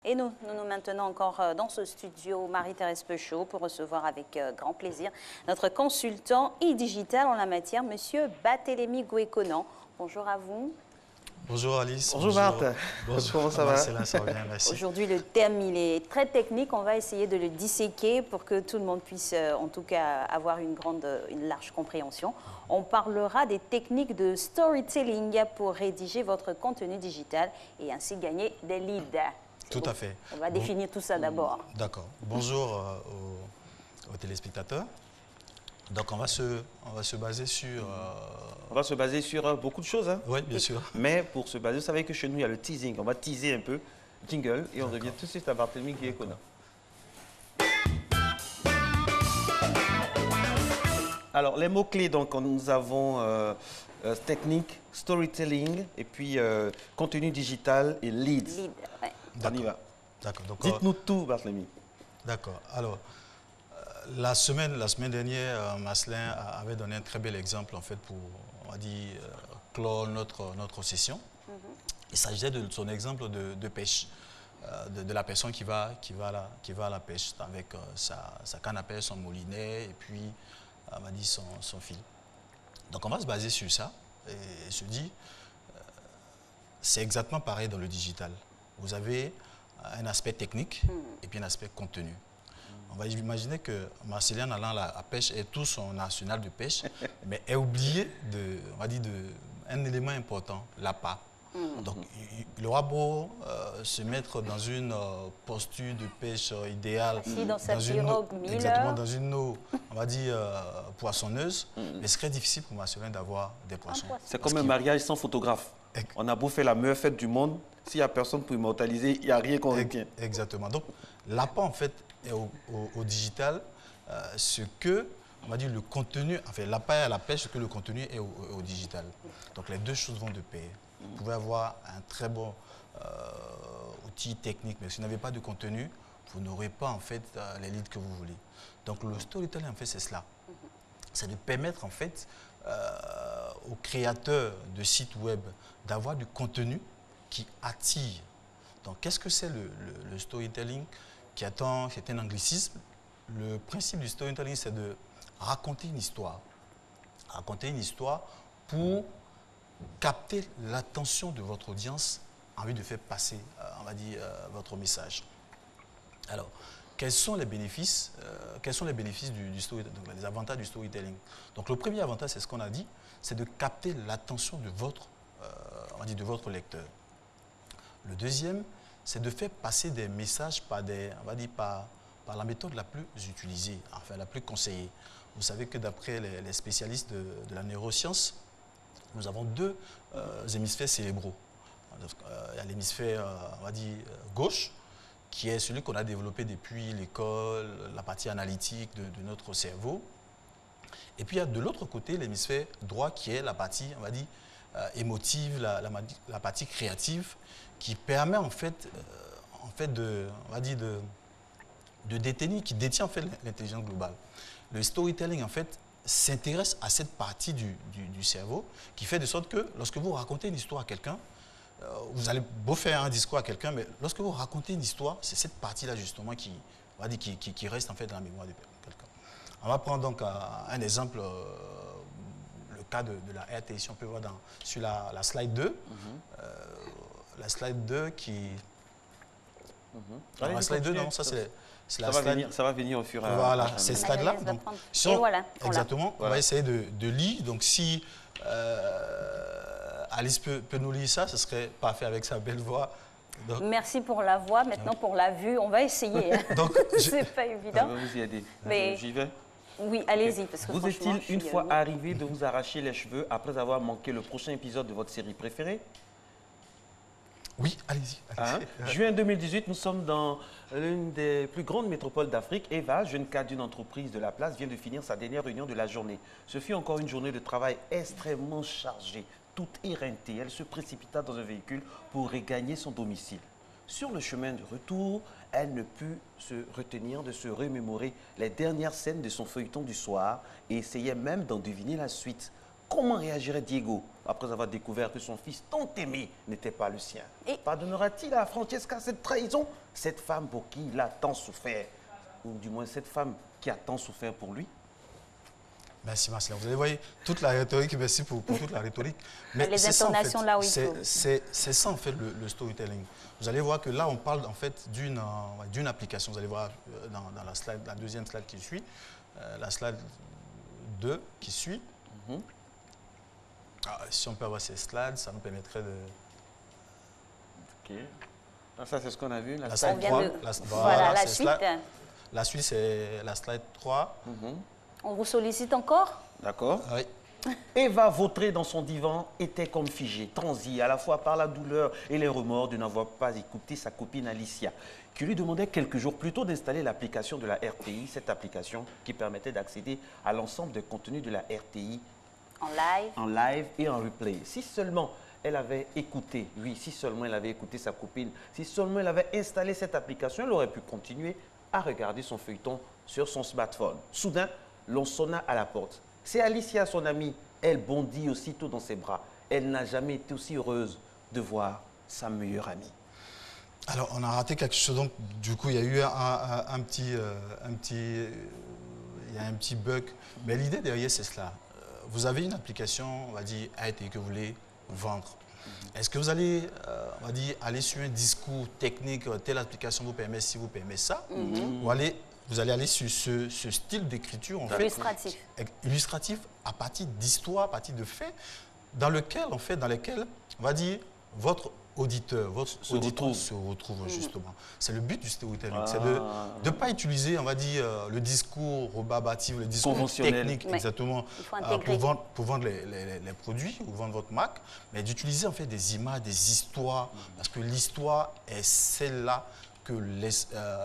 Et nous maintenons encore dans ce studio Marie-Thérèse Peuchot pour recevoir avec grand plaisir notre consultant e-digital en la matière, Monsieur Barthélémy Gouékonan. Bonjour à vous. Bonjour Alice. Bonjour Marthe. Bonjour. Comment ça va? Ça va bien, merci. Aujourd'hui, le thème, il est très technique. On va essayer de le disséquer pour que tout le monde puisse, en tout cas, avoir une large compréhension. On parlera des techniques de storytelling pour rédiger votre contenu digital et ainsi gagner des leads. Tout à fait. On va définir tout ça d'abord. D'accord. Bonjour aux téléspectateurs. Donc on va se baser sur... On va se baser sur beaucoup de choses. Hein. Oui, bien sûr. Mais pour se baser, vous savez que chez nous, il y a le teasing. On va teaser un peu, jingle, et on revient tout de suite à Barthélémy Gouékonan. Alors, les mots-clés, donc, nous avons technique, storytelling, et puis contenu digital et leads. Lead, ouais. On y va. D'accord. Dites-nous tout, Barthélémy. D'accord. Alors, la semaine dernière, Maslin avait donné un très bel exemple, en fait, pour, on va dire, clore notre session. Il s'agissait de son exemple de pêche, de la personne qui va à la pêche avec sa canne à pêche, son moulinet, et puis, on va dire, son fil. Donc, on va se baser sur ça et se dire, c'est exactement pareil dans le digital. Vous avez un aspect technique et puis un aspect contenu. On va imaginer que Marcelin allant à la pêche ait tout son arsenal de pêche, mais ait oublié un élément important, l'appât. Donc, il aura beau se mettre dans une posture de pêche idéale, exactement dans une eau, on va dire, poissonneuse, mais ce serait difficile pour Marcelin d'avoir des poissons. C'est comme un mariage sans photographe. On a beau faire la meilleure fête du monde, s'il n'y a personne pour immortaliser, il n'y a rien qu'on retient. Exactement. Donc, l'appât, en fait, est au digital, ce que, on va dire, le contenu, enfin, l'appât est à la pêche, ce que le contenu est au digital. Donc, les deux choses vont de pair. Vous pouvez avoir un très bon outil technique, mais si vous n'avez pas de contenu, vous n'aurez pas, en fait, les leads que vous voulez. Donc, le storytelling, en fait, c'est cela. C'est de permettre, en fait, aux créateurs de sites web d'avoir du contenu qui attire. Donc, qu'est-ce que c'est le storytelling c'est un anglicisme. Le principe du storytelling, c'est de raconter une histoire. Raconter une histoire pour capter l'attention de votre audience en vue de faire passer, on va dire, votre message. Alors, quels sont les bénéfices du storytelling, donc les avantages du storytelling? Donc, le premier avantage, c'est ce qu'on a dit, c'est de capter l'attention de votre lecteur. Le deuxième, c'est de faire passer des messages par la méthode la plus utilisée, enfin la plus conseillée. Vous savez que d'après les spécialistes de la neuroscience, nous avons deux hémisphères cérébraux. Il y a l'hémisphère, on va dire, gauche, qui est celui qu'on a développé depuis l'école, la partie analytique de notre cerveau. Et puis il y a de l'autre côté l'hémisphère droit, qui est la partie, on va dire, émotive, la partie créative, qui permet en fait de détenir, qui détient en fait l'intelligence globale. Le storytelling en fait s'intéresse à cette partie du cerveau qui fait de sorte que lorsque vous racontez une histoire à quelqu'un, vous allez beau faire un discours à quelqu'un, mais lorsque vous racontez une histoire, c'est cette partie-là justement qui reste en fait dans la mémoire de quelqu'un. On va prendre donc un exemple. Le cas de la RT, on peut voir sur la slide 2. La slide 2 qui... La slide 2, non, ça c'est la slide... Ça va venir au fur et à mesure. Voilà, ces slides-là. Voilà. Exactement, on va essayer de lire. Donc si Alice peut nous lire ça, ce serait parfait avec sa belle voix. Donc, merci pour la voix, maintenant pour la vue, on va essayer. C'est pas évident. Ça va vous y aider. Mais... J'y vais. Oui, allez-y. Vous est-il une fois arrivé de vous arracher les cheveux après avoir manqué le prochain épisode de votre série préférée? Oui, allez-y. Juin 2018, nous sommes dans l'une des plus grandes métropoles d'Afrique. Eva, jeune cadre d'une entreprise de la place, vient de finir sa dernière réunion de la journée. Ce fut encore une journée de travail extrêmement chargée. Toute éreintée, elle se précipita dans un véhicule pour regagner son domicile. Sur le chemin de retour, elle ne put se retenir de se remémorer les dernières scènes de son feuilleton du soir et essayait même d'en deviner la suite. Comment réagirait Diego après avoir découvert que son fils tant aimé n'était pas le sien? Pardonnera-t-il à Francesca cette trahison? Cette femme pour qui il a tant souffert, ou du moins cette femme qui a tant souffert pour lui? Merci Marcela. Vous avez vu toute la rhétorique, merci pour toute la rhétorique. Mais les intonations là où il faut. C'est ça en fait le storytelling. Vous allez voir que là on parle en fait d'une application. Vous allez voir dans la slide, la deuxième slide qui suit, la slide 2 qui suit. Si on peut avoir ces slides, ça nous permettrait de... Ok. Ah, ça c'est ce qu'on a vu, la slide 3. Voilà, la suite. La suite c'est la slide 3. On vous sollicite encore? D'accord. Oui. Eva, vautrée dans son divan, était comme figée, transie à la fois par la douleur et les remords de n'avoir pas écouté sa copine Alicia, qui lui demandait quelques jours plus tôt d'installer l'application de la RTI, cette application qui permettait d'accéder à l'ensemble des contenus de la RTI en live et en replay. Si seulement elle avait écouté, oui, si seulement elle avait écouté sa copine, si seulement elle avait installé cette application, elle aurait pu continuer à regarder son feuilleton sur son smartphone. Soudain, l'on sonna à la porte. C'est Alicia, son amie. Elle bondit aussitôt dans ses bras. Elle n'a jamais été aussi heureuse de voir sa meilleure amie. Alors, on a raté quelque chose. Donc, du coup, il y a eu un petit bug. Mais l'idée derrière, c'est cela. Vous avez une application, on va dire, AirTI que vous voulez vendre. Est-ce que vous allez, on va dire, aller sur un discours technique, telle application vous permet ci, vous permet ça, ou vous allez aller sur ce style d'écriture illustratif à partir d'histoires, à partir de faits, dans lesquels, on va dire, votre auditeur se retrouve justement. C'est le but du storytelling, c'est de ne pas utiliser, on va dire, le discours rebarbatif, le discours technique, exactement, pour vendre les produits ou vendre votre marque, mais d'utiliser en fait des images, des histoires, parce que l'histoire est celle-là que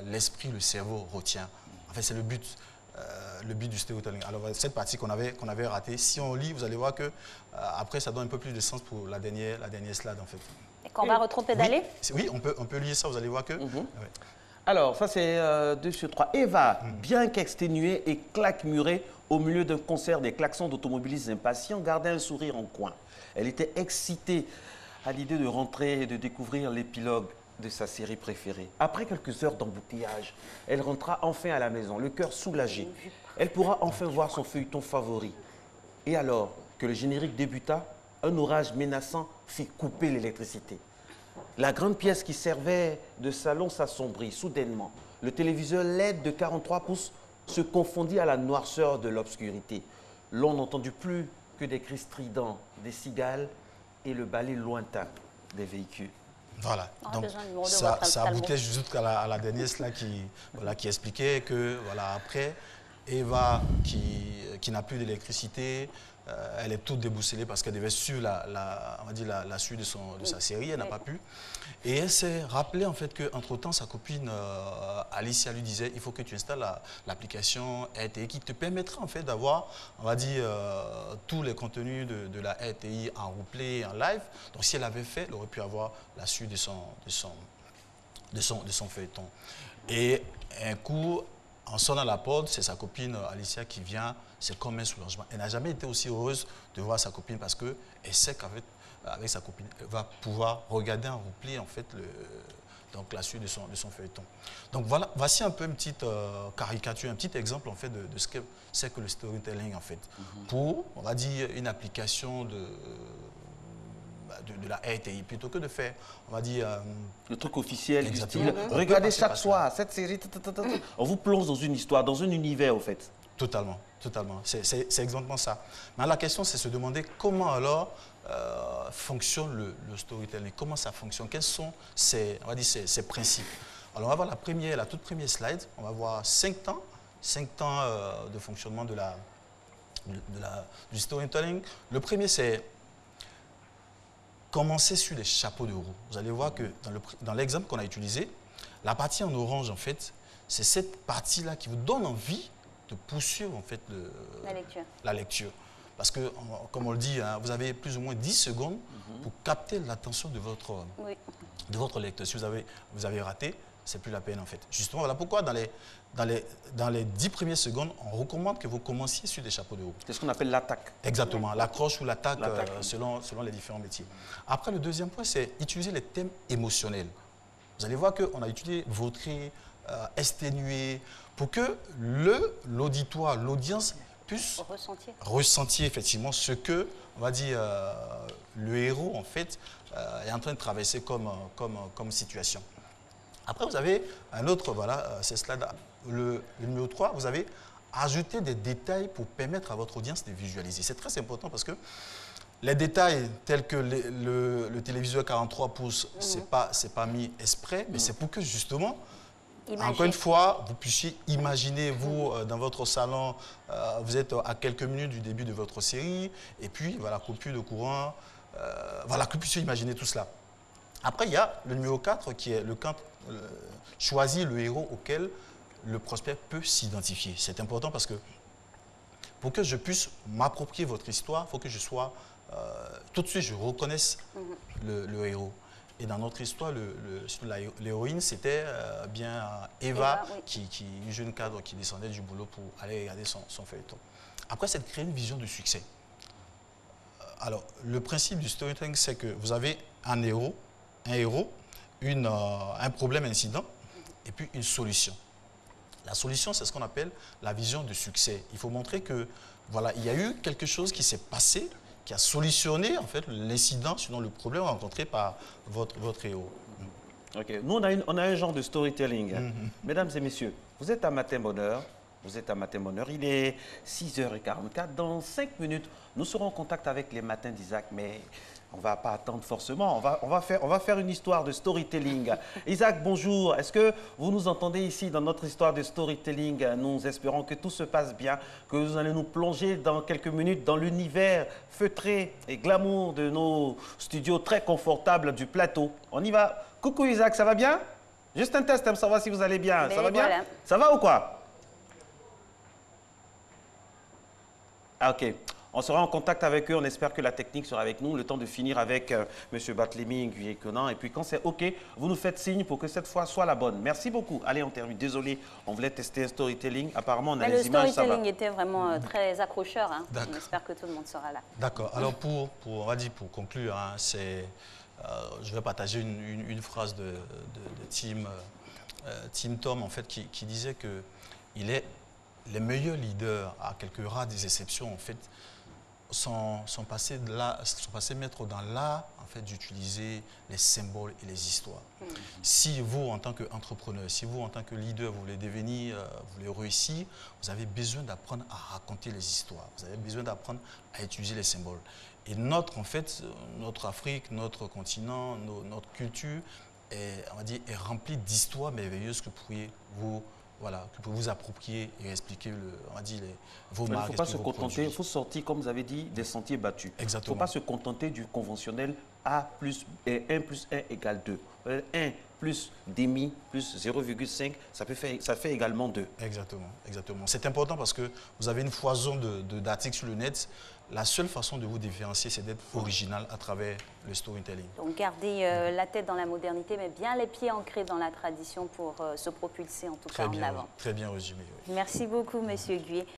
l'esprit, le cerveau retient. En fait, c'est le but du storytelling. Alors, cette partie qu'on avait ratée, si on lit, vous allez voir que après, ça donne un peu plus de sens pour la dernière slide, en fait. Et qu'on va retro-pédaler? Oui, on peut lire ça, vous allez voir que... Alors, ça, c'est 2 sur 3. Eva, bien qu'exténuée et claquemurée au milieu d'un concert des klaxons d'automobilistes impatients, gardait un sourire en coin. Elle était excitée à l'idée de rentrer et de découvrir l'épilogue de sa série préférée. Après quelques heures d'embouteillage, elle rentra enfin à la maison, le cœur soulagé. Elle pourra enfin voir son feuilleton favori. Et alors que le générique débuta, un orage menaçant fit couper l'électricité. La grande pièce qui servait de salon s'assombrit soudainement. Le téléviseur LED de 43 pouces se confondit à la noirceur de l'obscurité. L'on n'entendit plus que des cris stridents des cigales et le balai lointain des véhicules. Voilà, donc ça aboutait jusqu'à la dernière slide qui expliquait que voilà, après, Eva qui n'a plus d'électricité, elle est toute déboussolée parce qu'elle devait suivre la suite de sa série, elle n'a pas pu. Et elle s'est rappelée en fait qu'entre-temps, sa copine Alicia lui disait il faut que tu installes l'application RTI qui te permettra en fait d'avoir, on va dire, tous les contenus de la RTI en replay, en live. Donc si elle avait fait, elle aurait pu avoir la suite de son feuilleton. Et un coup, en sonnant à la porte, c'est sa copine Alicia qui vient, c'est comme un soulagement. Elle n'a jamais été aussi heureuse de voir sa copine parce qu'elle sait qu'avec sa copine, elle va pouvoir regarder en replay en fait, donc la suite de son feuilleton. Donc voilà, voici un peu une petite caricature, un petit exemple en fait de ce que c'est que le storytelling en fait. Pour, on va dire, une application de la RTI, plutôt que de faire, on va dire... le truc officiel du style, regardez chaque soir, cette série, on vous plonge dans une histoire, dans un univers, au fait. Totalement, totalement. C'est exactement ça. Mais la question, c'est se demander comment alors fonctionne le storytelling, comment ça fonctionne, quels sont ses principes. Alors, on va voir la toute première slide, on va voir 5 temps de fonctionnement du storytelling. Le premier, c'est commencer sur les chapeaux de roue. Vous allez voir que dans l'exemple qu'on a utilisé, la partie en orange, en fait, c'est cette partie-là qui vous donne envie de poursuivre en fait, la lecture. Parce que, comme on le dit, hein, vous avez plus ou moins 10 secondes pour capter l'attention de votre lecteur. Si vous avez raté, c'est plus la peine en fait. Justement, voilà pourquoi dans les 10 premières secondes, on recommande que vous commenciez sur des chapeaux de roue. C'est ce qu'on appelle l'attaque. Exactement, l'accroche ou l'attaque selon les différents métiers. Après, le deuxième point, c'est utiliser les thèmes émotionnels. Vous allez voir qu'on a utilisé vautrer, exténuer, pour que l'auditoire, l'audience puisse ressentir effectivement ce que, on va dire, le héros en fait est en train de traverser comme situation. Après, vous avez un autre, voilà, c'est cela, le numéro 3, vous avez ajouté des détails pour permettre à votre audience de visualiser. C'est très important parce que les détails tels que le téléviseur 43 pouces, c'est pas mis exprès, mais c'est pour que justement, encore une fois, vous puissiez imaginer, vous, dans votre salon, vous êtes à quelques minutes du début de votre série, et puis, voilà, coupure de courant, voilà, que vous puissiez imaginer tout cela. Après, il y a le numéro 4 qui est choisir le héros auquel le prospect peut s'identifier. C'est important parce que pour que je puisse m'approprier votre histoire, il faut que je sois, tout de suite, je reconnaisse le héros. Et dans notre histoire, l'héroïne, c'était bien Eva, une jeune cadre qui descendait du boulot pour aller regarder son feuilleton. Après, c'est de créer une vision de succès. Alors, le principe du storytelling, c'est que vous avez un héros, un problème, un incident, et puis une solution. La solution, c'est ce qu'on appelle la vision de succès. Il faut montrer que, voilà, il y a eu quelque chose qui s'est passé, qui a solutionné en fait l'incident, sinon le problème rencontré par votre héros. Ok, nous on a un genre de storytelling. Mesdames et messieurs, vous êtes à Matin Bonheur. Il est 6h44. Dans 5 minutes, nous serons en contact avec les matins d'Isaac, mais on ne va pas attendre forcément. On va faire une histoire de storytelling. Isaac, bonjour. Est-ce que vous nous entendez ici dans notre histoire de storytelling? Nous espérons que tout se passe bien, que vous allez nous plonger dans quelques minutes dans l'univers feutré et glamour de nos studios très confortables du plateau. On y va. Coucou Isaac, ça va bien? Juste un test, pour savoir si vous allez bien. Mais ça va bien? Voilà. Ça va ou quoi? Ah, ok. On sera en contact avec eux. On espère que la technique sera avec nous. Le temps de finir avec M. Barthélémy Nguyen-Conan. Et puis quand c'est OK, vous nous faites signe pour que cette fois soit la bonne. Merci beaucoup. Allez, on termine. Désolé, on voulait tester un storytelling. Apparemment, on a les images, ça va. Le storytelling était vraiment très accrocheur. Hein. On espère que tout le monde sera là. D'accord. Alors, on va dire pour conclure, hein, je vais partager une phrase de Tim Tom, en fait, qui disait que les meilleurs leaders, à quelques rares des exceptions, en fait, sont passés maîtres dans l'art en fait, d'utiliser les symboles et les histoires. Si vous, en tant qu'entrepreneur, si vous, en tant que leader, vous voulez devenir, vous voulez réussir, vous avez besoin d'apprendre à raconter les histoires. Vous avez besoin d'apprendre à utiliser les symboles. Et notre Afrique, notre continent, notre culture est remplie d'histoires merveilleuses que vous pourriez vous approprier et expliquer vos marques. Il ne faut pas se contenter, il faut sortir, comme vous avez dit, des sentiers battus. Exactement. Il ne faut pas se contenter du conventionnel A plus 1 plus 1 égale 2. 1 plus demi plus 0,5, ça fait également 2. Exactement, exactement. C'est important parce que vous avez une foison d'articles sur le net. La seule façon de vous différencier, c'est d'être original à travers le storytelling. Donc garder la tête dans la modernité, mais bien les pieds ancrés dans la tradition pour se propulser en tout cas en avant. Très bien résumé. Oui. Merci beaucoup, Monsieur Gué.